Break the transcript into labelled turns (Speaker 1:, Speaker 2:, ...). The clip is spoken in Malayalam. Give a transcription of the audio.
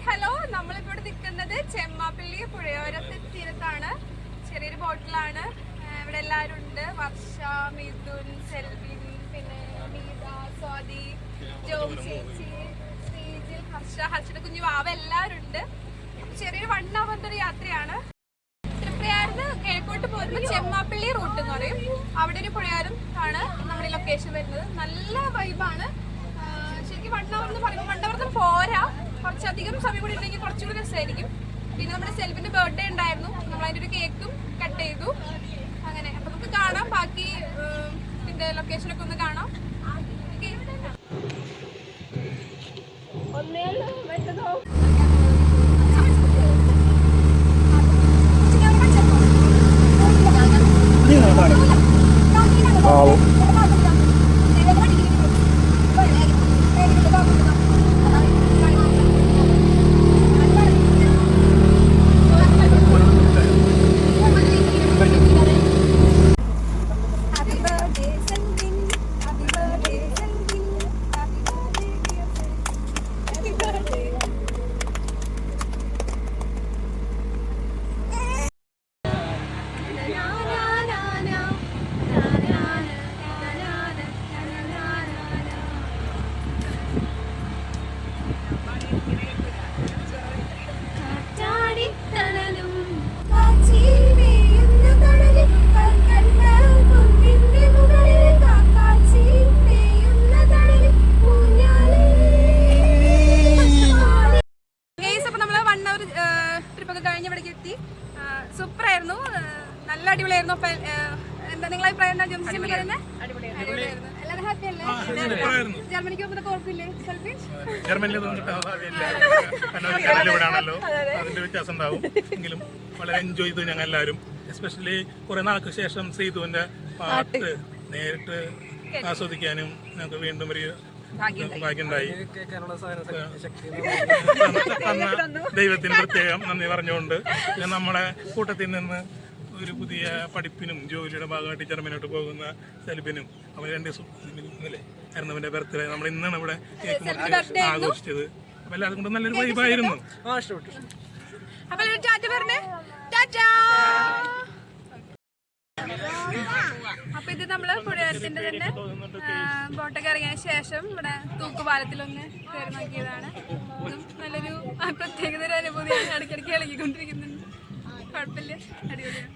Speaker 1: ഹലോ, നമ്മളിപ്പോൾ നിൽക്കുന്നത് ചെമ്മാപ്പള്ളി പുഴയോരത്തെ തീരത്താണ്. ചെറിയൊരു ബോട്ടിലാണ്. ഇവിടെ എല്ലാവരും ഉണ്ട്. വർഷ, മിഥുൻ, സെൽവിൻ, പിന്നെ മീത, സ്വാതി, ജോം ചേച്ചി, ശ്രീജിൽ, ഹർഷയുടെ കുഞ്ഞു വാവ എല്ലാവരും ഉണ്ട്. ചെറിയൊരു 1 hour ഒരു യാത്രയാണ്. തൃപ്രയാറിന് കിഴക്കോട്ട് പോകുന്നത് ചെമ്മാപ്പള്ളി റൂട്ട് എന്ന് പറയും. അവിടെ ഒരു പുഴയോരം ആണ് നമ്മുടെ ലൊക്കേഷൻ വരുന്നത്. നല്ല വൈബാണ്. ശരിക്കും 1 hour എന്ന് പറയുമ്പോൾ 1 hour പോരാ, കുറച്ചധികം സമയം കൂടി ഉണ്ടെങ്കിൽ കുറച്ചുകൂടി രസമായിരിക്കും. പിന്നെ നമ്മുടെ സെൽവിന്റെ ബർത്ത്ഡേ ഉണ്ടായിരുന്നു. നമ്മൾ അതിൻ്റെ ഒരു കേക്കും കട്ട് ചെയ്തു. അങ്ങനെ അപ്പൊ നമുക്ക് കാണാം. ബാക്കി ഇതിന്റെ ലൊക്കേഷനൊക്കെ ഒന്ന് കാണാം. സൂപ്പർ ആയിരുന്നു, നല്ല അടിപൊളിയായിരുന്നു. അപ്പൊ എന്താ നിങ്ങളെ അഭിപ്രായം? എന്താ എല്ലാവരും ഹാപ്പി അല്ലേ? ജർമ്മനിക്ക് പോകുന്ന കുഴപ്പമില്ലേ?
Speaker 2: ജർമ്മനിയിലാണല്ലോ, അതിന്റെ വ്യത്യാസം ഉണ്ടാവും. എങ്കിലും വളരെ എൻജോയ് ചെയ്തു ഞങ്ങൾ എല്ലാവരും. എസ്പെഷ്യലി കുറെ നാൾക്ക് ശേഷം ശ്രീധുവിന്റെ പാട്ട് നേരിട്ട് ആസ്വദിക്കാനും ഞങ്ങൾക്ക് വീണ്ടും ഒരു ഭാഗ്യമുണ്ടായി. ദൈവത്തിന് പ്രത്യേകം നന്ദി പറഞ്ഞുകൊണ്ട് നമ്മളെ കൂട്ടത്തിൽ നിന്ന് ഒരു പുതിയ പഠിപ്പിനും ജോലിയുടെ ഭാഗമായിട്ട് ജർമ്മനിയോട്ട് പോകുന്ന സെൽബിനും അവൻ 2 ദിവസം അല്ലേ ആയിരുന്നവന്റെ ബർത്ത്ഡേ. നമ്മൾ ഇന്നാണ് ഇവിടെ കേക്ക് മുറിച്ച് ആഘോഷിച്ചത്. അപ്പൊ എല്ലാവർക്കും കൊണ്ട് നല്ലൊരു വൈബായിരുന്നു.
Speaker 1: അപ്പൊ ഇത് നമ്മള് പുഴയോരത്തിന്റെ തന്നെ ബോട്ടൊക്കെ ഇറങ്ങിയ ശേഷം ഇവിടെ തൂക്കുപാലത്തിലൊന്ന് കയറി നോക്കിയതാണ്. നല്ലൊരു പ്രത്യേകത ഒരു അനുഭൂതിയാണ്. ഇടയ്ക്കിടയ്ക്ക് ഇളകിക്കൊണ്ടിരിക്കുന്നുണ്ട്. കുഴപ്പമില്ല, അടിപൊളിയാണ്.